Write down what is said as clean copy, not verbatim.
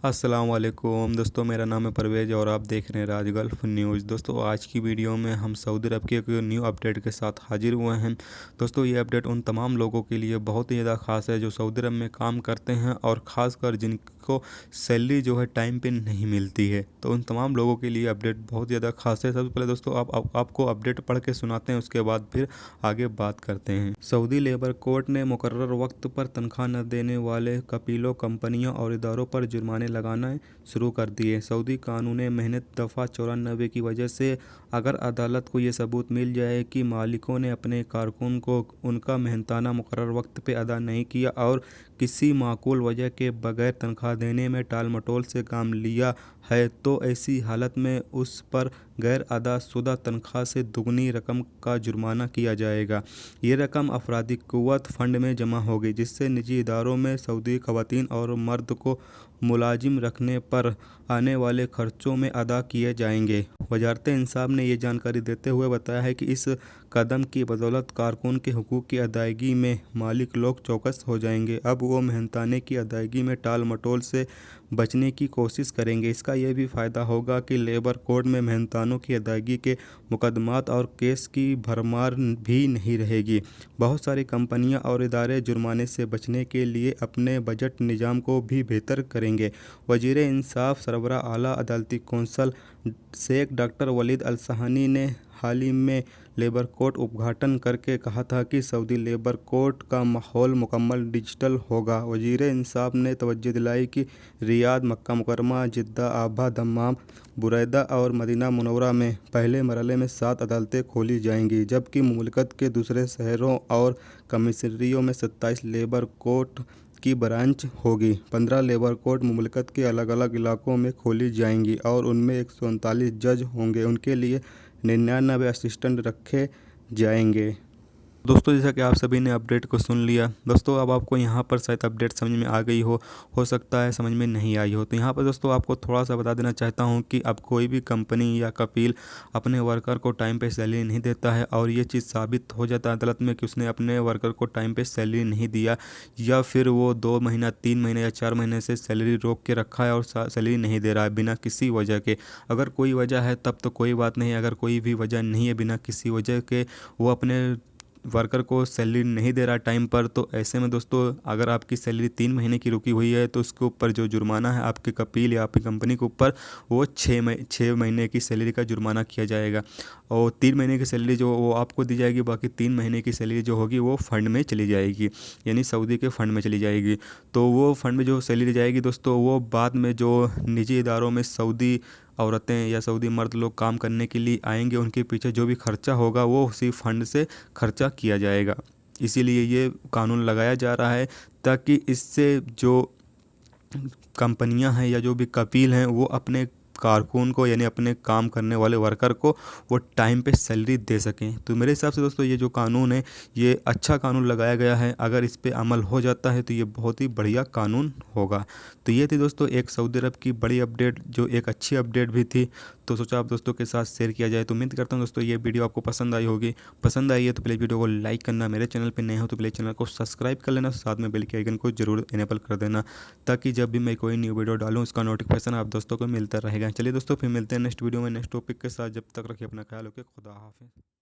अस्सलाम वालेकुम दोस्तों, मेरा नाम है परवेज़ और आप देख रहे हैं राज गल्फ न्यूज़। दोस्तों, आज की वीडियो में हम सऊदी अरब की एक न्यू अपडेट के साथ हाजिर हुए हैं। दोस्तों, ये अपडेट उन तमाम लोगों के लिए बहुत ही ज़्यादा ख़ास है जो सऊदी अरब में काम करते हैं और ख़ासकर जिनको सैलरी जो है टाइम पे नहीं मिलती है। तो उन तमाम लोगों के लिए अपडेट बहुत ज़्यादा ख़ास है। सबसे पहले दोस्तों आपको अपडेट पढ़ के सुनाते हैं, उसके बाद फिर आगे बात करते हैं। सऊदी लेबर कोर्ट ने मुकर्रर वक्त पर तनख्वाह न देने वाले कपीलों, कंपनियों और इदारों पर जुर्माने लगाना शुरू कर दिए। सऊदी कानून मेहनत दफ़ा 94 की वजह से अगर अदालत को ये सबूत मिल जाए कि मालिकों ने अपने कारकुन को उनका मेहनताना मुकर्रर वक्त पे अदा नहीं किया और किसी माकूल वजह के बगैर तनख्वाह देने में टाल मटोल से काम लिया है, तो ऐसी हालत में उस पर गैर अदा शुदा तनख्वाह से दुगनी रकम का जुर्माना किया जाएगा। ये रकम अफरादी क़ुव्वत फ़ंड में जमा होगी, जिससे निजी इदारों में सऊदी ख़वातीन और मर्द को मुलाजिम रखने पर आने वाले खर्चों में अदा किए जाएंगे। वजारत इंसाफ ने ये जानकारी देते हुए बताया है कि इस कदम की बदौलत कारकुन के हुकूक की अदायगी में मालिक लोग चौकस हो जाएंगे। अब वो मेहनताने की अदायगी में टाल मटोल से बचने की कोशिश करेंगे। इसका यह भी फ़ायदा होगा कि लेबर कोर्ट में मेहनतानों की अदायगी के मुकदमात और केस की भरमार भी नहीं रहेगी। बहुत सारी कंपनियां और इदारे जुर्माने से बचने के लिए अपने बजट निज़ाम को भी बेहतर करेंगे। वज़ीर इंसाफ सरबराह आला अदालती कौंसल शेख डॉक्टर वलीद अल सहानी ने हाल ही में लेबर कोर्ट उद्घाटन करके कहा था कि सऊदी लेबर कोर्ट का माहौल मुकम्मल डिजिटल होगा। वज़ीर इंसाफ ने तवज्जो दिलाई कि रियाद, मक्का मुकर्रमा, जिद्दा, आबा, दम्माम, बुरैदा और मदीना मुनव्वरा में पहले मरहले में 7 अदालतें खोली जाएंगी, जबकि मुमलिकत के दूसरे शहरों और कमिश्नरियों में 27 लेबर कोर्ट की ब्रांच होगी। 15 लेबर कोर्ट मुमलिकत के अलग अलग इलाकों में खोली जाएंगी और उनमें 139 जज होंगे। उनके लिए 99 असिस्टेंट रखे जाएंगे। दोस्तों, जैसा कि आप सभी ने अपडेट को सुन लिया, दोस्तों अब आपको यहाँ पर शायद अपडेट समझ में आ गई हो सकता है समझ में नहीं आई हो। तो यहाँ पर दोस्तों आपको थोड़ा सा बता देना चाहता हूँ कि अब कोई भी कंपनी या कपील अपने वर्कर को टाइम पे सैलरी नहीं देता है और ये चीज़ साबित हो जाता है अदालत में कि उसने अपने वर्कर को टाइम पे सैलरी नहीं दिया, या फिर वो 2 महीना, 3 महीने या 4 महीने से सैलरी रोक के रखा है और सैलरी नहीं दे रहा है बिना किसी वजह के। अगर कोई वजह है तब तो कोई बात नहीं, अगर कोई भी वजह नहीं है बिना किसी वजह के वो अपने वर्कर को सैलरी नहीं दे रहा टाइम पर, तो ऐसे में दोस्तों अगर आपकी सैलरी 3 महीने की रुकी हुई है तो उसके ऊपर जो जुर्माना है आपके कपील या आपकी कंपनी के ऊपर, वो 6 महीने की सैलरी का जुर्माना किया जाएगा। और 3 महीने की सैलरी जो वो आपको दी जाएगी, बाकी 3 महीने की सैलरी जो होगी वो फ़ंड में चली जाएगी, यानी सऊदी के फ़ंड में चली जाएगी। तो वो फ़ंड में जो सैलरी जाएगी दोस्तों, वो बाद में जो निजी इदारों में सऊदी औरतें या सऊदी मर्द लोग काम करने के लिए आएंगे, उनके पीछे जो भी खर्चा होगा वो उसी फंड से खर्चा किया जाएगा। इसीलिए ये कानून लगाया जा रहा है ताकि इससे जो कंपनियां हैं या जो भी कपील हैं वो अपने कारकुन को, यानी अपने काम करने वाले वर्कर को, वो टाइम पे सैलरी दे सकें। तो मेरे हिसाब से दोस्तों ये जो कानून है ये अच्छा कानून लगाया गया है। अगर इस पे अमल हो जाता है तो ये बहुत ही बढ़िया कानून होगा। तो ये थी दोस्तों एक सऊदी अरब की बड़ी अपडेट, जो एक अच्छी अपडेट भी थी, तो सोचा आप दोस्तों के साथ शेयर किया जाए। तो उम्मीद करता हूँ दोस्तों ये वीडियो आपको पसंद आई होगी। पसंद आई है तो प्लीज़ वीडियो को लाइक करना, मेरे चैनल पे नए हो तो प्लीज़ चैनल को सब्सक्राइब कर लेना, साथ में बेल के आइकन को जरूर इनेबल कर देना, ताकि जब भी मैं कोई न्यू वीडियो डालूँ उसका नोटिफिकेशन आप दोस्तों को मिलता रहेगा। चलिए दोस्तों फिर मिलते हैं नेक्स्ट वीडियो में नेक्स्ट टॉपिक के साथ। जब तक रखिए अपना ख्याल, ओके, खुदा हाफिज़।